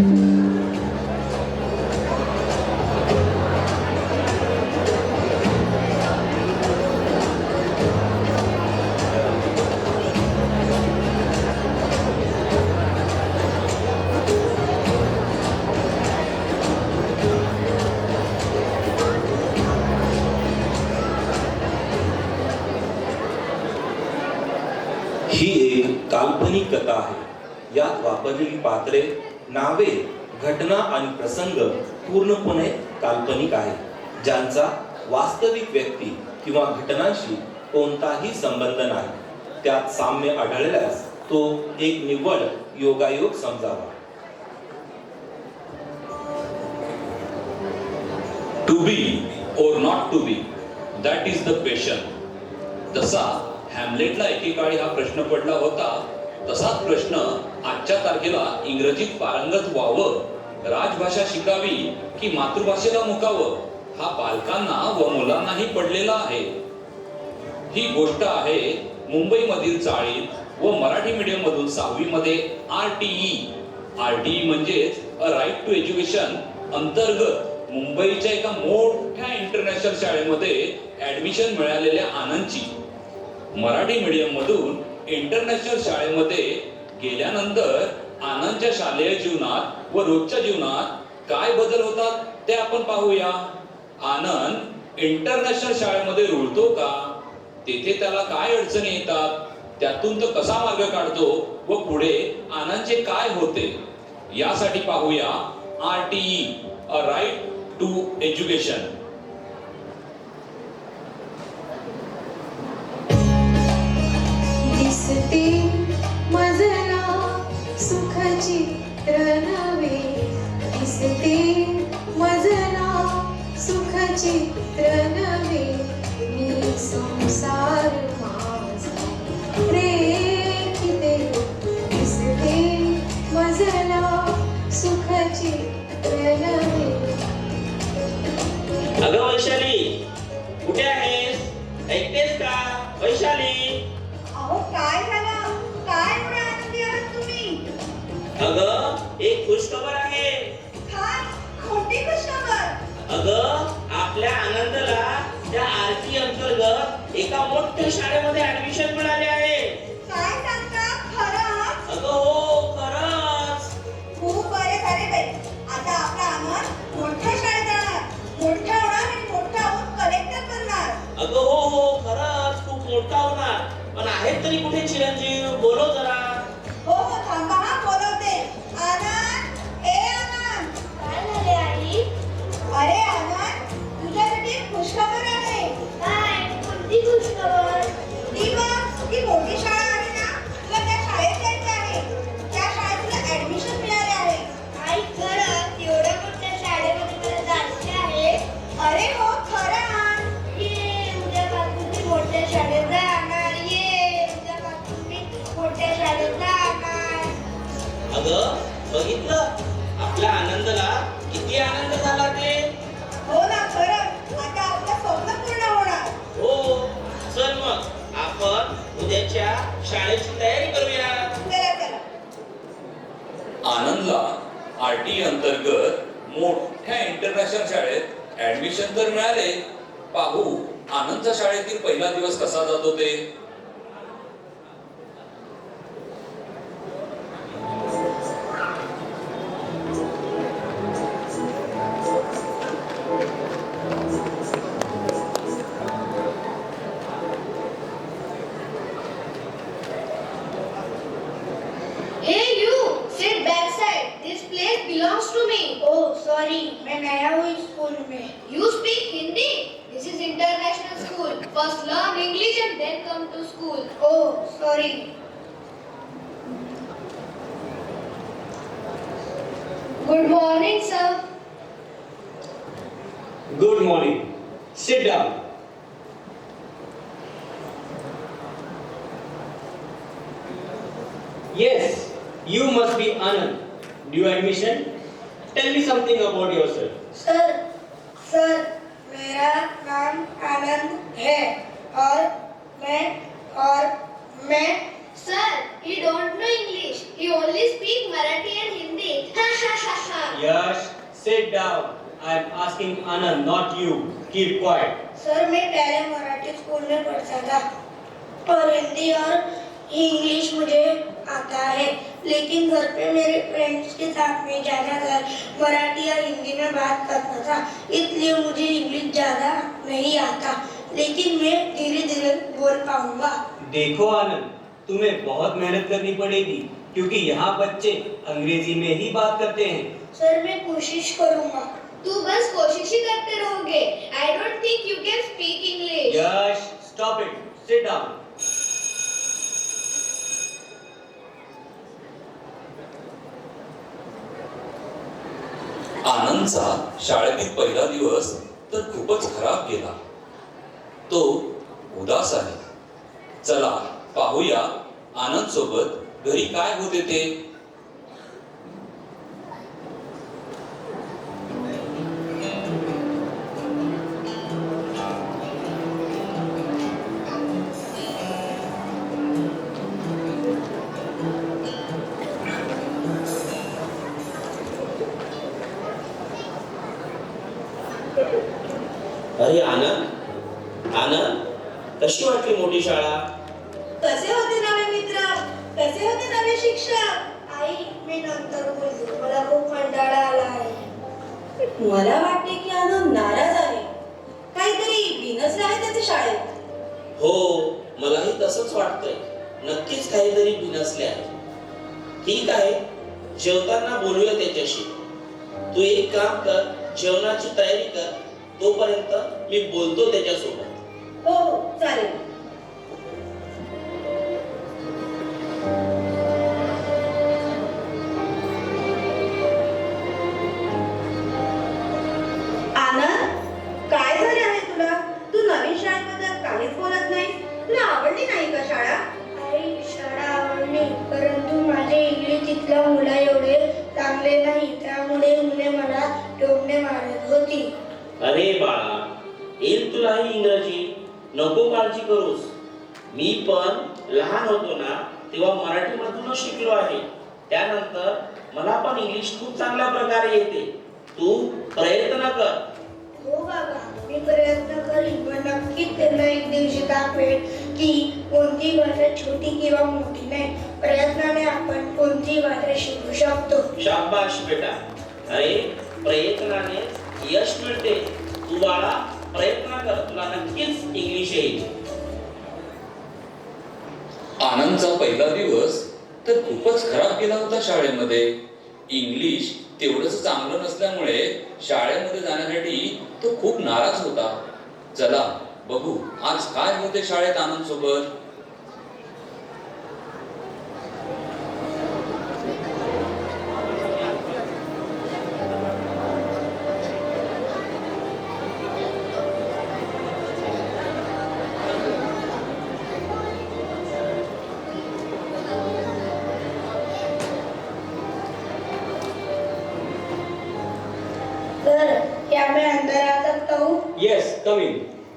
ही एक काल्पनिक कथा आहे. यात वापरलेली पात्रे, नावे, घटना आणि प्रसंग पूर्णपणे काल्पनिक आहेत, ज्यांचा वास्तविक व्यक्ती किंवा घटनांशी कोणताही संबंध नाही. त्यात साम्य आढळल्यास तो एक निव्वळ योगायोग समजावा. To be or not to be, that is the question. जसा हॅमलेटला एकेकाळी हा प्रश्न पडला होता, तसाच प्रश्न आजच्या तारखेला इंग्रजीत पारंगत व्हावं, राजभाषा शिकावी की मातृभाषेला मुकावं, हा पालकांना व मुलांनाही पडलेला आहे. ही गोष्ट आहे मुंबईमधील चाळीत व मराठी मीडियम मधून 6वी मध्ये RTE म्हणजेच अ राईट टू एज्युकेशन अंतर्गत मुंबईच्या एका मोठ्या इंटरनॅशनल शाळेमध्ये ऍडमिशन मिळालेल्या आनंदची. मराठी मीडियम मधून इंटरनॅशनल शाळेमध्ये गेल्यानंतर आनंदच्या शालेय जीवनात व रोजच्या जीवनात काय बदल होतात ते आपण पाहूया. आनंद इंटरनॅशनल शाळेमध्ये रुळतो का, तेथे त्याला काय अडचणी येतात, त्यातून तो कसा मार्ग काढतो व पुढे आनंदचे काय होते, यासाठी पाहूया RTE a right to education. दिसते मजला सुखाची नवे, दिसते मजला सुखाची नवे, मी संसार माझा रेखिते. दिसते मजला सुखाची नवे. अगं वैशाली, कुठे आहेस? ऐकतेस का वैशाली? अहो काय झालं? काय एवढे आनंदी आहात तुम्ही? अगं एक खुशखबर आहे. काय? कोणती खुशखबर? अगं आपल्या आनंदला त्या RTE अंतर्गत एका मोठ्या शाळेमध्ये ऍडमिशन मिळाले आहे. काय सांगता? खरं? अगं हो, खरंच. खूप बरे झाले बाई. आता आपला आनंद मोठ्या शाळेत जाणार, मोठा होणार आणि मोठा होऊन कलेक्टर बनणार. अगं हो, खरंच खूप मोठा होणार. पण आहेत तरी कुठे चिरंजीव? बोलव जरा. हो थांबा हा, बोलवते. आनंद, ए आनंद. काय झाले आई? अरे आनंद, तुझ्यासाठी खुशखबर आहे. काय? कोणती खुशखबर? ती बघ, ती मोठी शाळा आहे ना, तुला त्या शाळेत जायचे आहे. त्या शाळेत तुला ऍडमिशन मिळाले आहे. आई खरं एवढ्या मोठ्या शाळेमध्ये मला जायचे आहे. अरे हो खरं आण. ये उद्यापासून मी मोठ्या शाळेत जाणार. ये उद्यापासून मी मोठ्या शाळेत जाणार. अगं बघितलं, आपल्या आनंदला किती आनंद झाला ते. हो ना खरं, आता आपलं स्वप्न पूर्ण होणार. हो, चल मग आपण उद्याच्या शाळेची तयारी करूया. चला चला. आनंदला RTE अंतर्गत मोठ्या इंटरनॅशनल शाळेत ऍडमिशन तर मिळाले. पाहू आनंदच्या शाळेतील पहिला दिवस कसा जातो ते. Hey you, sit backside. This place belongs to me. Oh sorry, मैं नया हूँ इस स्कूल में. You speak Hindi? This is international school. First learn English and then come to school. Oh sorry. Good morning, sir. Good morning. Sit down. Yes, you must be Anand. New admission? Tell me something about yourself. Sir मेरा नाम आनंद है और मैं Sir, he don't know English. He only speak Marathi and Hindi. I am asking Anand, not you. Keep quiet. Sir मैं पहले Marathi school में पढ़ता था और हिंदी और इंग्लिश मुझे आता है, लेकिन घर पे मेरे फ्रेंड्स के साथ में ज़्यादातर मराठी और हिंदी में बात करता था, इसलिए मुझे इंग्लिश ज़्यादा नहीं आता, लेकिन मैं धीरे धीरे बोल पाऊंगा। देखो आनंद, तुम्हें बहुत मेहनत करनी पड़ेगी क्योंकि यहाँ बच्चे अंग्रेजी में ही बात करते हैं। सर मैं कोशिश करूंगा। तू बस कोशिश ही करते रहोगे। I don't think you can speak English. Yash, stop it. Sit down. आनंदचा शाळेतील पहिला दिवस तर खूपच खराब गेला. तो उदास आहे. चला पाहूया आनंद सोबत घरी काय होते ते. अरे आनंद, आनंद, कशी वाटली मोठी शाळा? कसे होते नवे मित्र, कसे होते नवे शिक्षक? आई मी नंतर बोलते, मला खूप कंटाळा आला आहे. मला वाटते की आनंद नाराज आहे, काहीतरी बिनसले आहे त्याच्या शाळेत. हो, मलाही तसंच वाटतंय. नक्कीच काहीतरी बिनसले आहे. ठीक आहे, जेवताना बोलूया त्याच्याशी. तू एक काम कर, जेवणाची तयारी कर, तोपर्यंत मी बोलतो त्याच्यासोबत. हो हो चालेल. आनंद, काय झाले आहे तुला? तू नवीन शाळेबद्दल काहीच बोलत नाही. तुला आवडली नाही का शाळा? आई शाळा आवडली, परंतु माझे इंग्लिश तिथल्या मुला एवढे चांगले नाही, त्यामुळे मुले मला टोमणे मारत होती. अरे बाळा, येईल तुलाही इंग्रजी, नको काळजी करूस. मी पण लहान होतो ना तेव्हा मराठीमधूनच शिकलो आहे. त्यानंतर मला पण इंग्लिश खूप चांगल्या प्रकारे येते. तू प्रयत्न कर. हो बाबा, मी प्रयत्न करीन, पण नक्कीच त्यांना एक दिवशी दाखवेल की कोणती भाषा छोटी किंवा मोठी नाही. प्रयत्नाने आपण कोणती भाषा शिकू शकतो. शाबाश बेटा. अरे, प्रयत्नाने यश मिळते. तू बाळा प्रयत्न कर, तुला नक्कीच इंग्लिश येईल. आनंदचा पहिला दिवस तर खूपच खराब गेला होता शाळेमध्ये. इंग्लिश तेवढंच चांगलं नसल्यामुळे शाळेमध्ये जाण्यासाठी तो खूप नाराज होता. चला बघू आज काय होते शाळेत आनंद सोबत. सर, क्या मैं अंदर आ सकता हूँ? Yes, come in.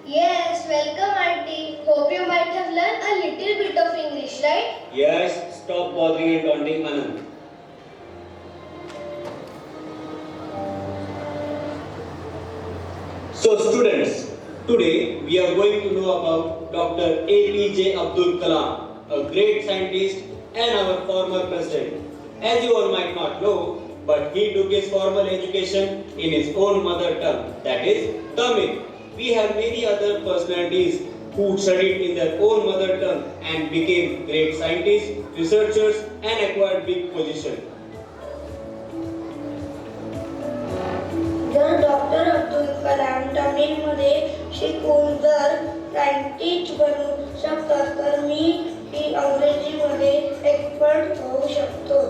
Yes, welcome auntie. Hope you might have learned a little bit of English, right? Yes, stop bothering and taunting Anand. So students, today we are going to know about Dr. APJ Abdul Kalam, a great scientist and our former president. As you all might not know, but he took his formal education in his own mother tongue, that is Tamil. We have many other personalities who studied in their own mother tongue and became great scientists, researchers and acquired big positions. जर doctor Abdul Kalam तमिळमध्ये शिकून जर scientist बनू शकतात, तर मी ही अंग्रेजीमध्ये expert होऊ शकतो.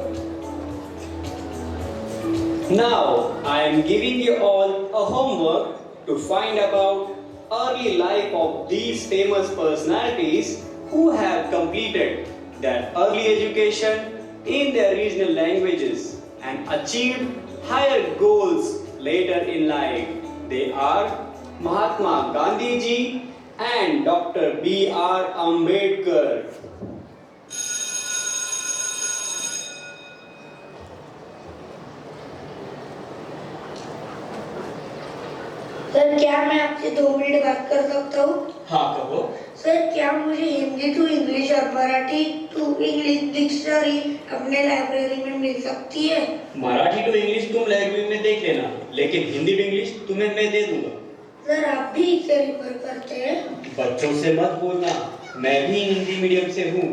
Now I am giving you all a homework to find about early life of these famous personalities who have completed their early education in their regional languages and achieved higher goals later in life. They are Mahatma Gandhi ji and Dr. B.R. Ambedkar. आपसे 2 minute बात कर सकता हूँ? हाँ कहो। Sir, क्या मुझे Hindi to English और मराठी टू इंग्लिश डिक्शनरी अपने लाइब्रेरी में मिल सकती है? मराठी टू इंग्लिश तुम लाइब्रेरी में देख लेना, लेकिन हिंदी टू इंग्लिश तुम्हें मैं दे दूंगा। सर, आप भी इसे रिफर करते हैं? बच्चों से मत बोलना, मैं भी हिंदी मीडियम से हूँ,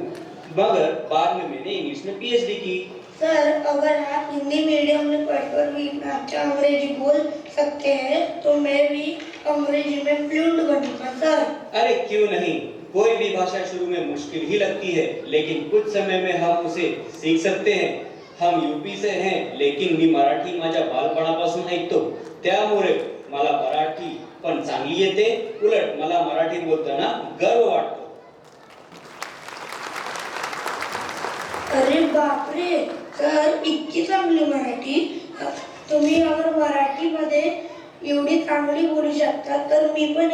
मगर बाद में मैंने इंग्लिश में पीएचडी की। सर, अगर आप हिंदी मीडियम में पढ़कर भी इतना अच्छा अंग्रेजी बोल सकते हैं तो मैं भी अंग्रेजी में फ्लुएंट बनूंगा सर। अरे क्यों नहीं, कोई भी भाषा शुरू में मुश्किल ही लगती है, लेकिन कुछ समय में हम उसे सीख सकते हैं। हम यूपी से हैं, लेकिन मी मराठी माझ्या बालपणापासून ऐकतो, त्यामुळे मला मराठी पण चांगली येते, उलट मला मराठी बोलताना गर्व वाटतो। अरे बापरे सर, इतकी चांगली मराठी! तुम्ही अगर मराठीमध्ये एवढी चांगली बोलू शकता तर मी पण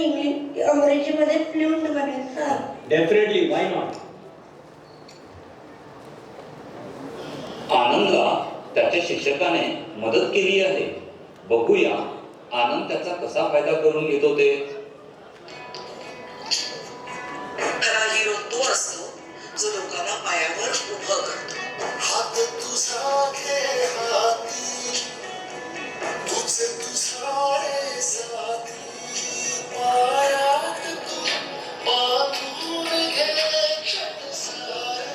अंग्रेजीमध्ये फ्लुएंट बनेन सर। Definitely, why not. आनंदला त्याच्या शिक्षकाने मदत केली आहे. बघूया आनंद त्याचा कसा फायदा करून घेतो ते. खरा हिरो तो असतो जो लोकांना पायावर उभं करतो. हात तुझा खेळ हाती, तुझे तुझारे साथी, पायात तू बांधून घे क्षण सारे.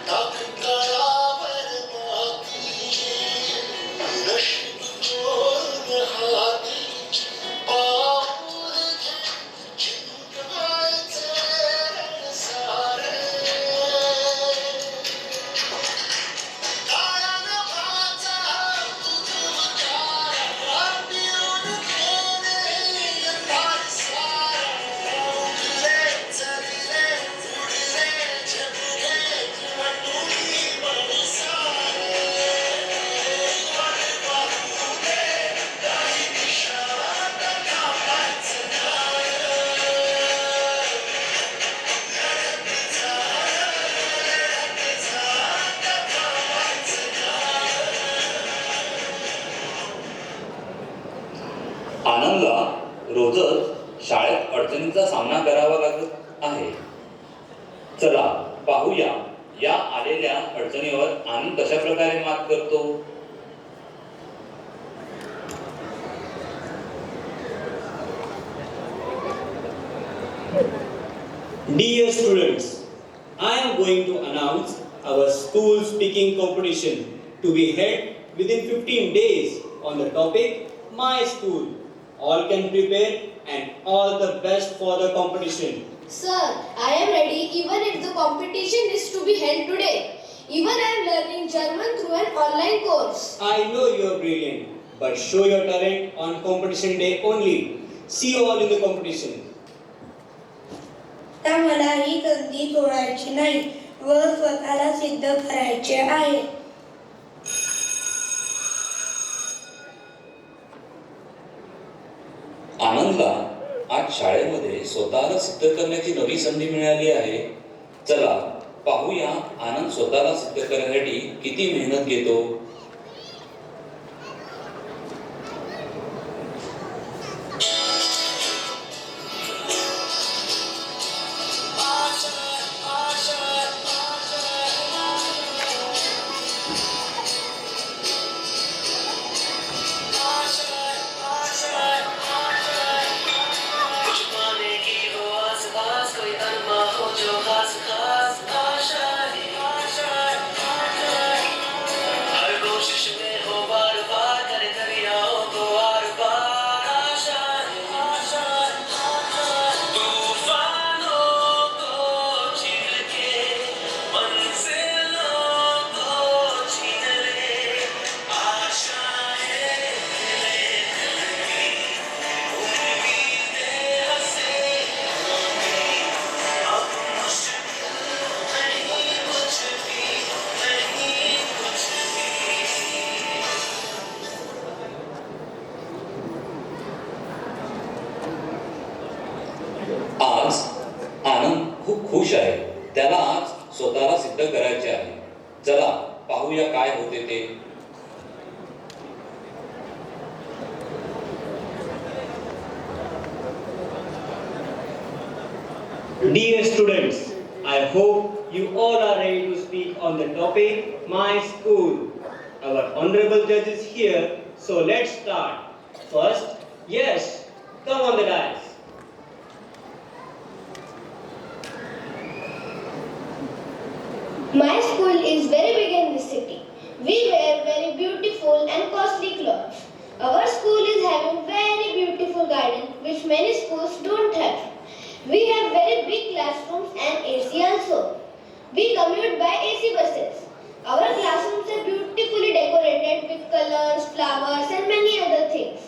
टाक तळावर माती, नशीब दोन हाती, पाऊल घे जिंकवायचे रण सारे. काळा नभाचा तुझुमकारा, पिऊन घेणे अंधार सारा. उडले चढले उडले झपले वाटुनी मनसारे. वाट पाहू दे काही दिशा कामाचं नाय. आनंदला रोजच शाळेत अडचणींचा सामना करावा लागत आहे. चला पाहूया या आलेल्या अडचणीवर आनंद कशा प्रकारे मात करतो. Dear students, I am going to announce our school speaking competition to be held within 15 days on the topic My School. All can prepare and all the best for the competition. Sir, I am ready even if the competition is to be held today. Even I am learning German through an online course. I know you are brilliant, but show your talent on competition day only. See you all in the competition. आता मला ही संधी सोडायची नाही व स्वतःला सिद्ध करायचे आहे. आनंदला आज शाळेमध्ये स्वतःला सिद्ध करण्याची नवी संधी मिळाली आहे. चला पाहूया आनंद स्वतःला सिद्ध करण्यासाठी किती मेहनत घेतो. कुछ पाने की हो आस पास, कोई अरमा हो जो खास खास. आशाएं हर कोशिश में हो बार बार, करे दरियाओं को आर पार. आशाएं तूफानों को झील के मंजिलों को छीन ले. आशाएं आज आनंद खूप खुश आहे. त्याला आज स्वतःला सिद्ध करायचे आहे. चला पाहूया काय होते ते. Dear students, I hope you all are ready to speak on the topic My School. Our honorable judge is here, so let's start. First, yes, come on the dais. My school is very big in this city. We wear very beautiful and costly clothes. Our school is having very beautiful garden which many schools don't have. We have very big classrooms and AC also. We commute by AC buses. Our classrooms are beautifully decorated with colors, flowers and many other things.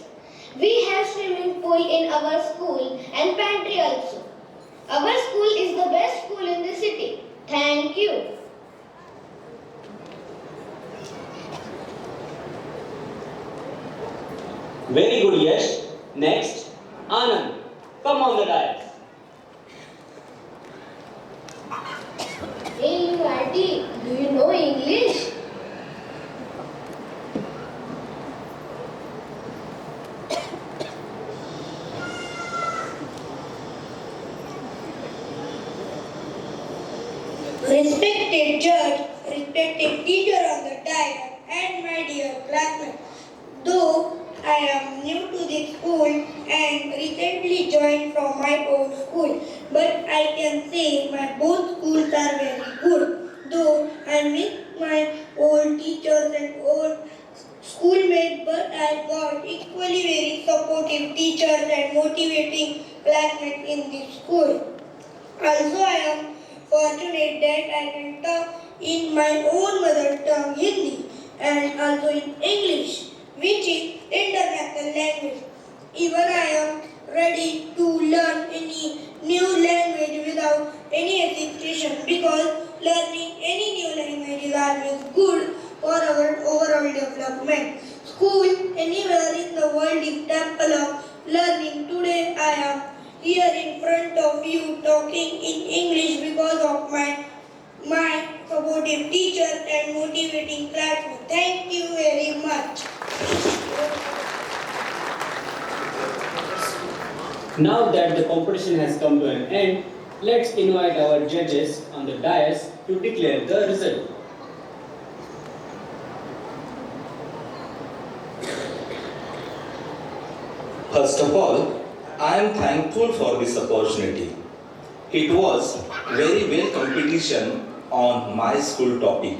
We have swimming pool in our school and pantry also. Our school is the best school in the city. Thank you. Very good, Yash. Next, Anand, come on the dais. Hey you auntie, do you know English? Respected judge, respected teacher on the dais, and my dear classmates. Though I am new to this school and recently joined from my old school, but I can say my both schools are very good. Though I miss my old teachers and old schoolmates, but I got equally very supportive teachers and motivating classmates in this school. Also, I am fortunate that I can talk in my own mother tongue Hindi and also in English, which is international language. Even I am ready to learn any new language without any hesitation because learning any new language is always good for our overall development. School anywhere in the world is temple of learning. Today I am here in front of you talking in English because of my supportive teachers and motivating classmates. Thank you very much. Now that the competition has come to an end, let's invite our judges on the dais to declare the result. First of all, I am thankful for this opportunity. It was very well competition on my school topic.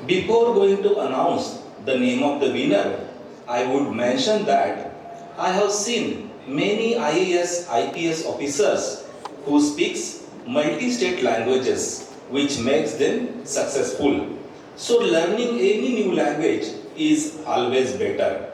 Before going to announce the name of the winner, I would mention that I have seen many IAS, IPS officers who speaks multi-state languages, which makes them successful. So learning any new language is always better.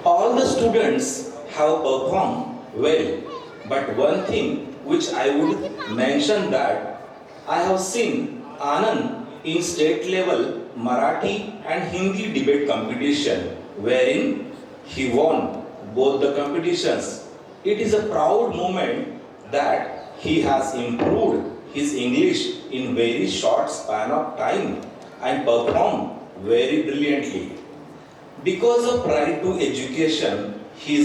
All the students have performed well, but one thing which I would mention that I have seen Anand in state level Marathi and Hindi debate competition, wherein he won both the competitions. It is a proud moment that he has improved his English in very short span of time and performed very brilliantly. Because of pride to education, he is